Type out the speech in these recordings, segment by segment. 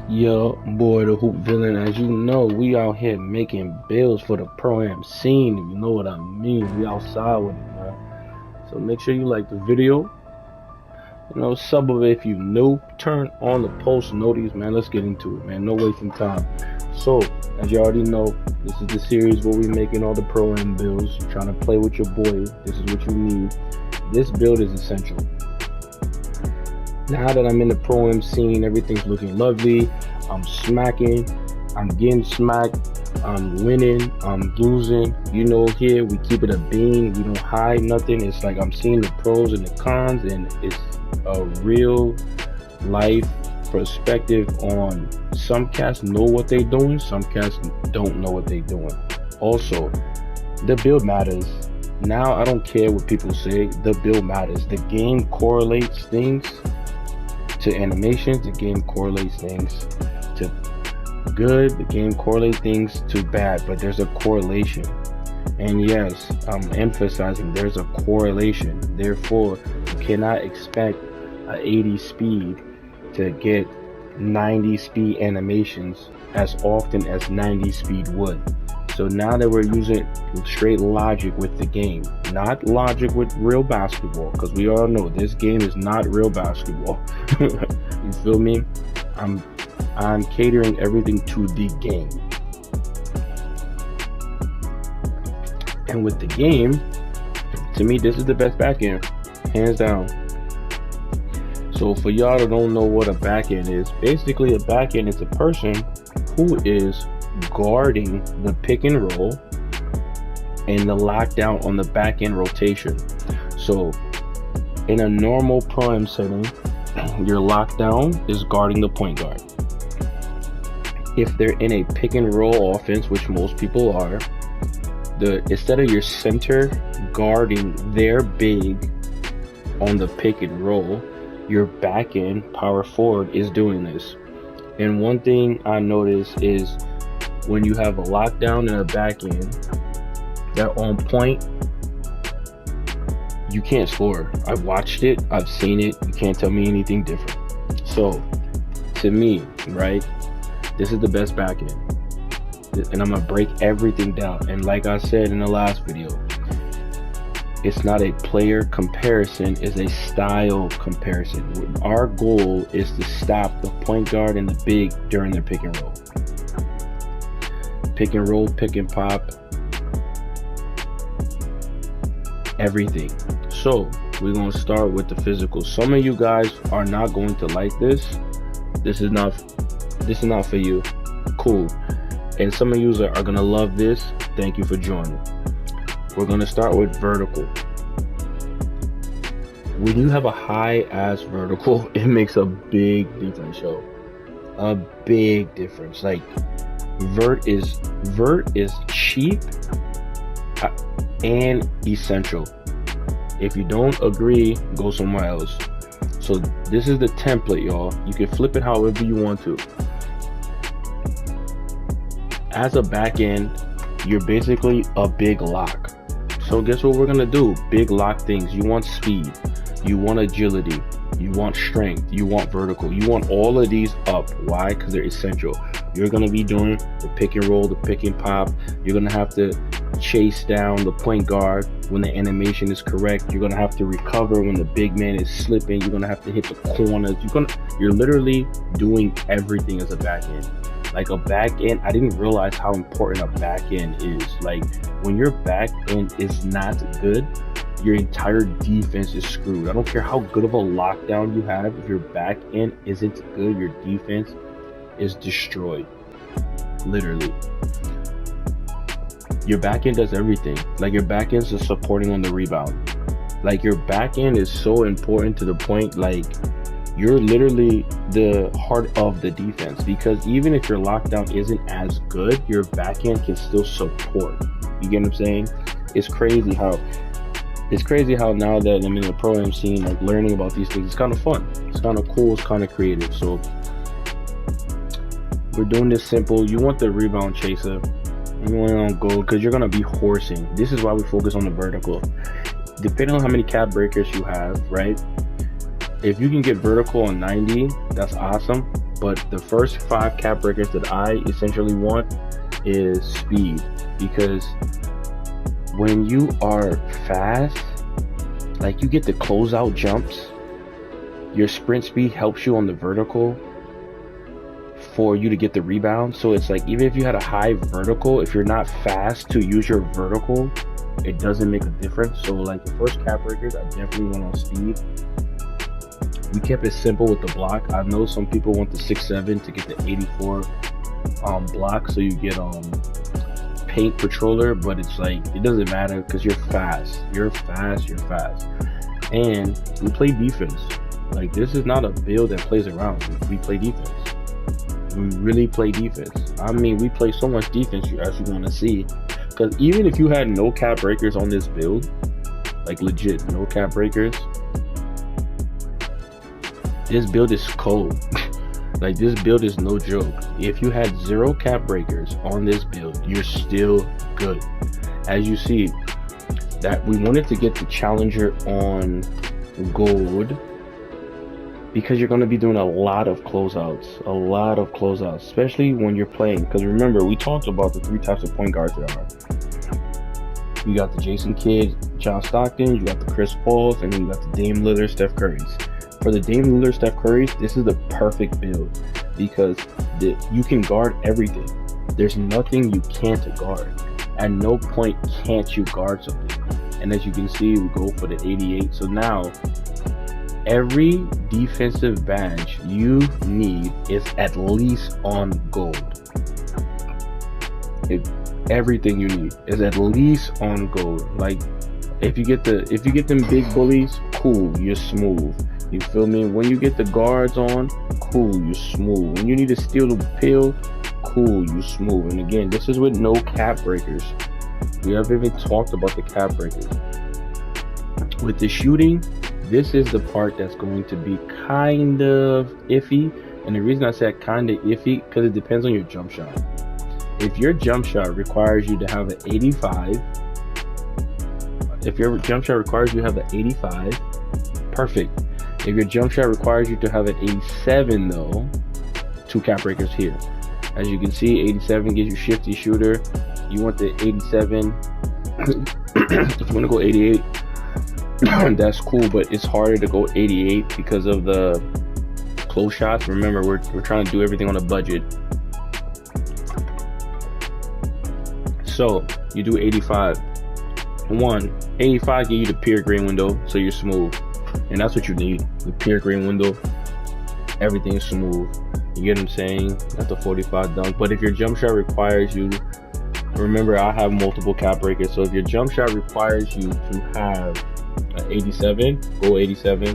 Yo, boy, the hoop villain. As you know, we out here making bills for the pro-am scene. If you know what I mean, we outside with it, man. So make sure you like the video. Sub of it if you new. Turn on the post notice, man. Let's get into it, man. No wasting time. So, as you already know, this is the series where we making all the pro-am builds. Trying to play with your boy. This is what you need. This build is essential. Now that I'm in the pro-am scene, everything's looking lovely. I'm smacking, I'm getting smacked, I'm winning, I'm losing. Here we keep it a bean. We don't hide nothing. It's like I'm seeing the pros and the cons, and it's a real life perspective on some cats know what they're doing, some cats don't know what they're doing. Also, the build matters. Now I don't care what people say, the build matters. The game correlates things to animations, the game correlates things to good, the game correlates things to bad, but there's a correlation. And yes, I'm emphasizing there's a correlation. Therefore, you cannot expect a 80 speed to get 90 speed animations as often as 90 speed would. So now that we're using straight logic with the game, not logic with real basketball, because we all know this game is not real basketball. You feel me? I'm catering everything to the game. And with the game, to me, this is the best backend, hands down. So for y'all that don't know what a backend is, basically a backend is a person who is guarding the pick and roll and the lockdown on the back end rotation. So in a normal pro-am setting, your lockdown is guarding the point guard. If they're in a pick and roll offense, which most people are, instead of your center guarding their big on the pick and roll, your back end power forward is doing this. And one thing I noticed is when you have a lockdown and a back end, they're on point, you can't score. I've watched it, I've seen it, you can't tell me anything different. So to me, right, this is the best back end. And I'm gonna break everything down. And like I said in the last video, it's not a player comparison, it's a style comparison. Our goal is to stop the point guard and the big during their pick and roll. Pick and roll, pick and pop, everything. So we're going to start with the physical. Some of you guys are not going to like this. This is not for you. Cool. And some of you are going to love this. Thank you for joining. We're going to start with vertical. When you have a high ass vertical, it makes a big difference, yo. A big difference. Like vert is cheap and essential. If you don't agree, go somewhere else. So this is the template, y'all. You can flip it however you want to. As a back end, you're basically a big lock. So guess what we're gonna do? Big lock things. You want speed, you want agility, you want strength, you want vertical, you want all of these up. Why? Because they're essential. You're gonna be doing the pick and roll, the pick and pop. You're gonna have to chase down the point guard when the animation is correct. You're gonna have to recover when the big man is slipping. You're gonna have to hit the corners. You're literally doing everything as a back end. Like a back end, I didn't realize how important a back end is. Like when your back end is not good, your entire defense is screwed. I don't care how good of a lockdown you have. If your back end isn't good, your defense is destroyed. Literally. Your back end does everything. Like your back end is supporting on the rebound. Like your back end is so important to the point, like you're literally the heart of the defense, because even if your lockdown isn't as good, your back end can still support. You get what I'm saying? It's crazy how now that I'm in the pro-am scene, like learning about these things, it's kind of fun. It's kind of cool. It's kind of creative. So we're doing this simple. You want the rebound chaser. You want to go because you're going to be horsing. This is why we focus on the vertical. Depending on how many cap breakers you have, right? If you can get vertical on 90, that's awesome. But the first 5 cap breakers that I essentially want is speed, because when you are fast, like you get the closeout jumps, your sprint speed helps you on the vertical for you to get the rebound. So it's like, even if you had a high vertical, if you're not fast to use your vertical, it doesn't make a difference. So like the first cap breakers, I definitely went on speed. We kept it simple with the block. I know some people want the 6'7" to get the 84 block, so you get paint patroller, but it's like, it doesn't matter because you're fast, and we play defense. Like, this is not a build that plays around. We play defense. We really play defense. I mean, we play so much defense, as you want to see, because even if you had no cap breakers on this build, like legit no cap breakers, this build is cold. Like, this build is no joke. If you had 0 cap breakers on this build, you're still good. As you see, that we wanted to get the challenger on gold because you're going to be doing a lot of closeouts, especially when you're playing. Because remember, we talked about the 3 types of point guards there are. You got the Jason Kidd, John Stockton, you got the Chris Pauls, and then you got the Dame Lillard, Steph Curry's. For the Dame Lillard, Steph Curry's, this is the perfect build because you can guard everything. There's nothing you can't guard. At no point can't you guard something. And as you can see, we go for the 88. So now, every defensive badge you need is at least on gold. Everything you need is at least on gold. Like, if you get them big bullies, cool, you're smooth. You feel me? When you get the guards on, cool, you're smooth. When you need to steal the pill, cool, you smooth. And again, this is with no cap breakers. We haven't even talked about the cap breakers. With the shooting, this is the part that's going to be kind of iffy. And the reason I said kind of iffy, because it depends on your jump shot. If your jump shot requires you to have an 85, perfect. If your jump shot requires you to have an 87 though, 2 cap breakers here. As you can see, 87 gives you shifty shooter. You want the 87. If you want to go 88, that's cool, but it's harder to go 88 because of the close shots. Remember, we're trying to do everything on a budget. So you do 85. 85 give you the pure green window, so you're smooth. And that's what you need, the pure green window. Everything is smooth. You get what I'm saying? That's the 45 dunk. But if your jump shot requires you, remember, I have multiple cap breakers. So if your jump shot requires you to have an 87, go 87.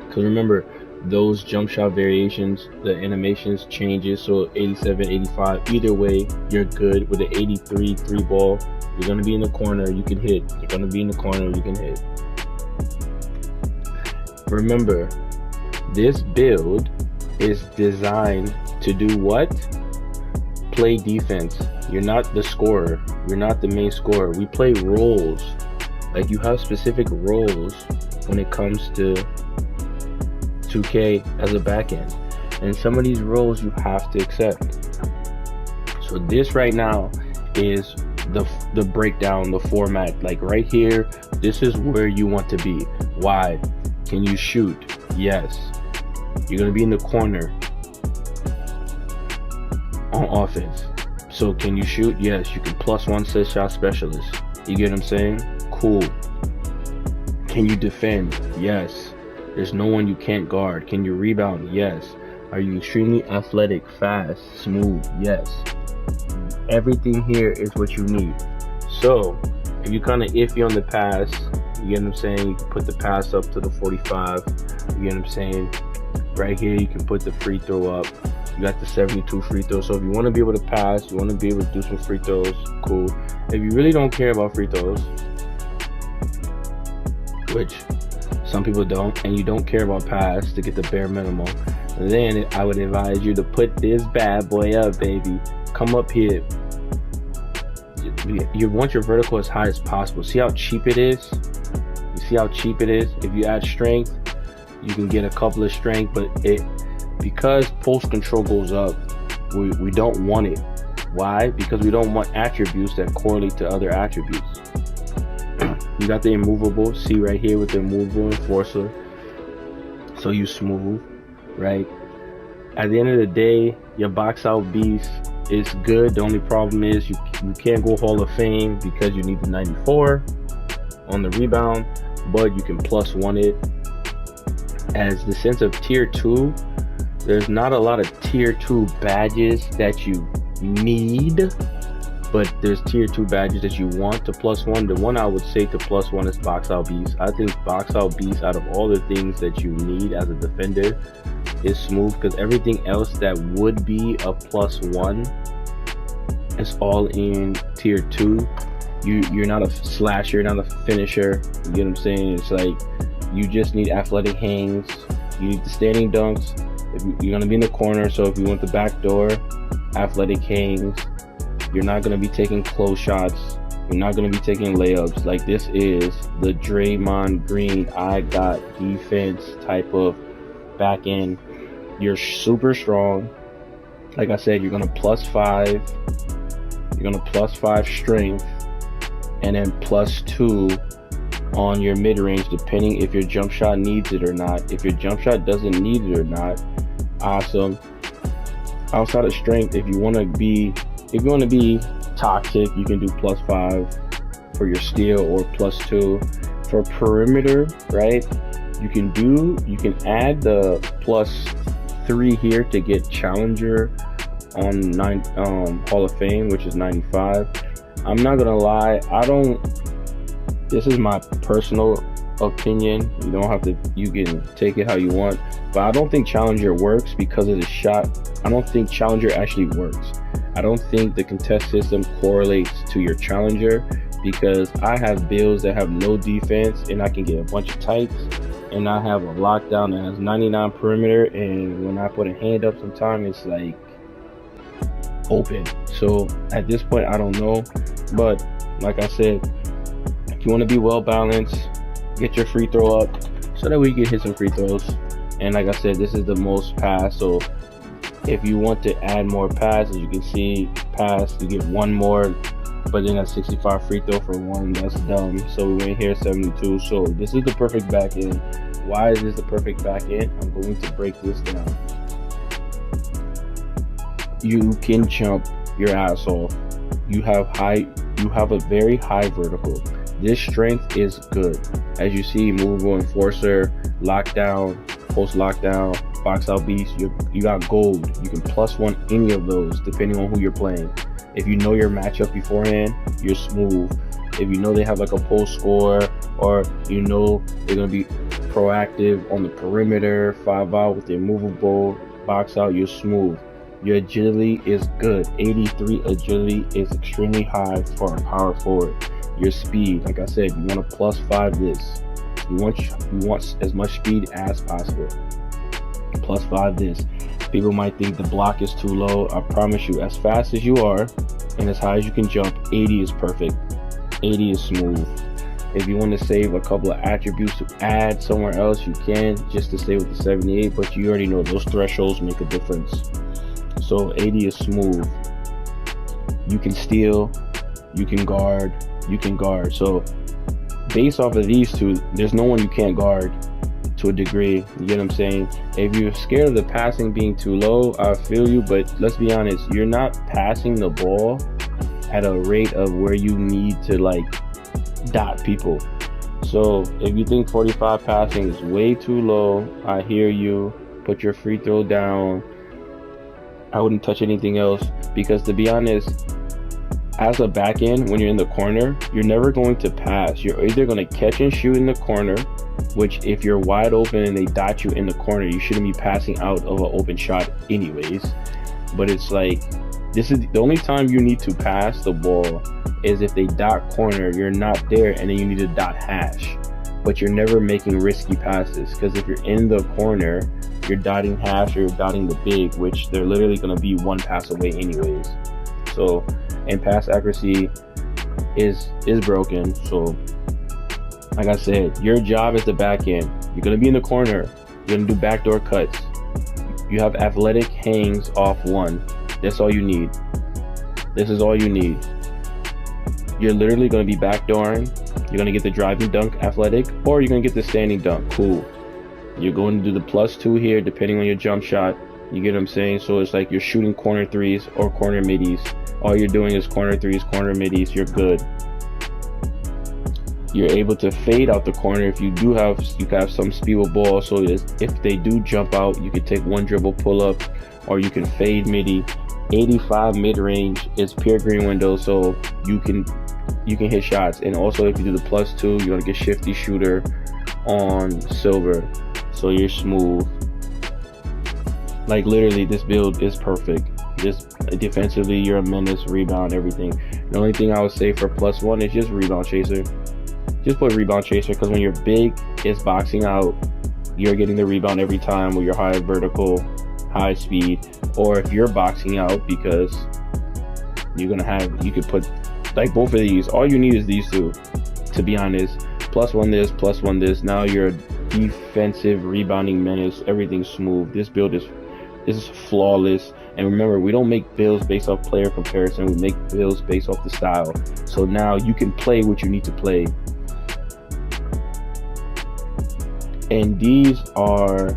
Because remember, those jump shot variations, the animations changes. So 87, 85, either way, you're good. With an 83 3 ball, you're going to be in the corner, you can hit. You're going to be in the corner, you can hit. Remember, this build is designed to do what? Play defense. You're not the scorer. You're not the main scorer. We play roles. Like, you have specific roles when it comes to 2K as a backend. And some of these roles you have to accept. So this right now is the breakdown, the format. Like right here, this is where you want to be. Why? Can you shoot? Yes. You're going to be in the corner on offense. So can you shoot? Yes. You can +1 set shot specialist. You get what I'm saying? Cool. Can you defend? Yes. There's no one you can't guard. Can you rebound? Yes. Are you extremely athletic, fast, smooth? Yes. Everything here is what you need. So if you're kind of iffy on the pass, you get what I'm saying, you can put the pass up to the 45. You get what I'm saying? Right here, you can put the free throw up. You got the 72 free throws. So if you want to be able to pass, you want to be able to do some free throws, cool. If you really don't care about free throws, which some people don't, and you don't care about pass to get the bare minimum, then I would advise you to put this bad boy up, baby. Come up here. You want your vertical as high as possible. See how cheap it is? You see how cheap it is? If you add strength, you can get a couple of strength, but because post control goes up, we don't want it. Why? Because we don't want attributes that correlate to other attributes. You got the immovable, see right here with the immovable enforcer. So you smooth, right? At the end of the day, your box out beast is good. The only problem is you can't go Hall of Fame because you need the 94 on the rebound, but you can +1 it. As the sense of tier 2, there's not a lot of tier 2 badges that you need, but there's tier 2 badges that you want to +1. The one I would say to +1 is box out beast. I think box out beast, out of all the things that you need as a defender, is smooth, because everything else that would be a +1 is all in tier 2. You're not a slasher, you're not a finisher. You get what I'm saying? It's like you just need athletic hangs, you need the standing dunks. If you're gonna be in the corner, so if you want the back door, athletic hangs. You're not gonna be taking close shots. You're not gonna be taking layups. Like, this is the Draymond Green, I got defense type of back end. You're super strong. Like I said, you're gonna +5. You're gonna +5 strength, and then +2 on your mid range, depending if your jump shot needs it or not. If your jump shot doesn't need it or not, awesome. Outside of strength, if you want to be toxic, you can do +5 for your steal or +2 for perimeter, right? You can add the +3 here to get challenger on Hall of Fame, which is 95. I'm not gonna lie, this is my personal opinion. You can take it how you want, but I don't think challenger works because of the shot. I don't think challenger actually works. I don't think the contest system correlates to your challenger, because I have builds that have no defense and I can get a bunch of tights, and I have a lockdown that has 99 perimeter, and when I put a hand up sometime, it's like open. So at this point, I don't know, but like I said, if you want to be well balanced, get your free throw up so that we can hit some free throws. And like I said, this is the most pass, so if you want to add more passes, you can see pass, you get one more, but then a 65 free throw for one. That's dumb. So we went here 72. So this is the perfect back end. Why is this the perfect back end? I'm going to break this down. You can jump your ass off. You have a very high vertical. This strength is good. As you see, movable enforcer, lockdown, post lockdown, box out beast, you got gold. You can +1 any of those depending on who you're playing. If you know your matchup beforehand, you're smooth. If you know they have like a post score, or you know they're gonna be proactive on the perimeter, 5 out with their movable, box out, you're smooth. Your agility is good. 83 agility is extremely high for a power forward. Your speed, like I said, you want to +5 this. You want as much speed as possible. +5 this. People might think the block is too low. I promise you, as fast as you are and as high as you can jump, 80 is perfect. 80 is smooth. If you want to save a couple of attributes to add somewhere else, you can, just to stay with the 78, but you already know those thresholds make a difference. So 80 is smooth. You can steal, you can guard. So based off of these two, there's no one you can't guard to a degree. You get what I'm saying? If you're scared of the passing being too low, I feel you, but let's be honest, you're not passing the ball at a rate of where you need to like dot people. So if you think 45 passing is way too low, I hear you. Put your free throw down. I wouldn't touch anything else, because to be honest, as a back end, when you're in the corner, you're never going to pass. You're either going to catch and shoot in the corner, which if you're wide open and they dot you in the corner, you shouldn't be passing out of an open shot anyways. But it's like, this is the only time you need to pass the ball is if they dot corner, you're not there, and then you need to dot hash. But you're never making risky passes, because if you're in the corner, you're dotting hash or you're dotting the big, which they're literally going to be one pass away anyways. So, and pass accuracy is broken. So like I said, your job is the back end. You're going to be in the corner, you're going to do backdoor cuts, You have athletic hangs off 1. That's all you need. This is all you need. You're literally going to be backdooring. You're going to get the driving dunk athletic, or you're going to get the standing dunk. Cool. You're going to do the +2 here depending on your jump shot. You get what I'm saying? So it's like you're shooting corner 3s or corner middies. All you're doing is corner 3s, corner middies. You're good. You're able to fade out the corner if you have some speed with ball. So if they do jump out, you can take 1 dribble pull up, or you can fade midi. 85 mid range is pure green window, so you can hit shots. And also if you do the +2, you're gonna get shifty shooter on silver, so you're smooth. Like literally, this build is perfect. Just defensively, you're a menace, rebound, everything. The only thing I would say for +1 is just rebound chaser. Just put rebound chaser, because when you're big, it's boxing out. You're getting the rebound every time with your high vertical, high speed. Or if you're boxing out, because you could put like both of these. All you need is these 2, to be honest. +1 this, +1 this. Now you're a defensive rebounding menace. Everything's smooth. This build is flawless. And remember, we don't make builds based off player comparison. We make builds based off the style. So now you can play what you need to play. And these are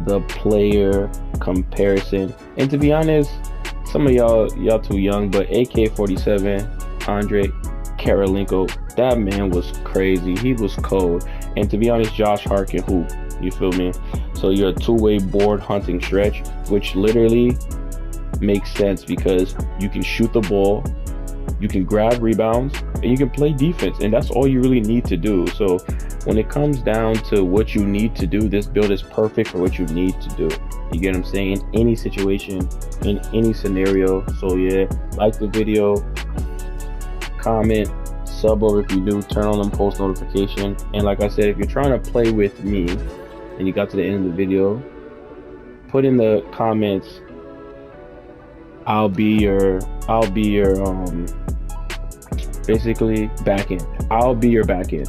the player comparison. And to be honest, some of y'all too young, but AK-47, Andre Karolinko, that man was crazy. He was cold. And to be honest, Josh Hart can hoop. You feel me? So you're a 2-way board hunting stretch, which literally makes sense because you can shoot the ball, you can grab rebounds, and you can play defense, and that's all you really need to do. So when it comes down to what you need to do, this build is perfect for what you need to do. You get what I'm saying? In any situation, in any scenario. So yeah, like the video, comment, sub over if you do, turn on them post notification. And like I said, if you're trying to play with me and you got to the end of the video, put in the comments, I'll be your basically backend. I'll be your backend.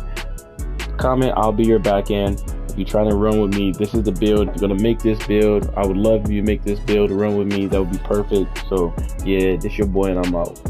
Comment, I'll be your backend. If you're trying to run with me, this is the build. If you're gonna make this build, I would love if you make this build, run with me. That would be perfect. So yeah, this your boy, and I'm out.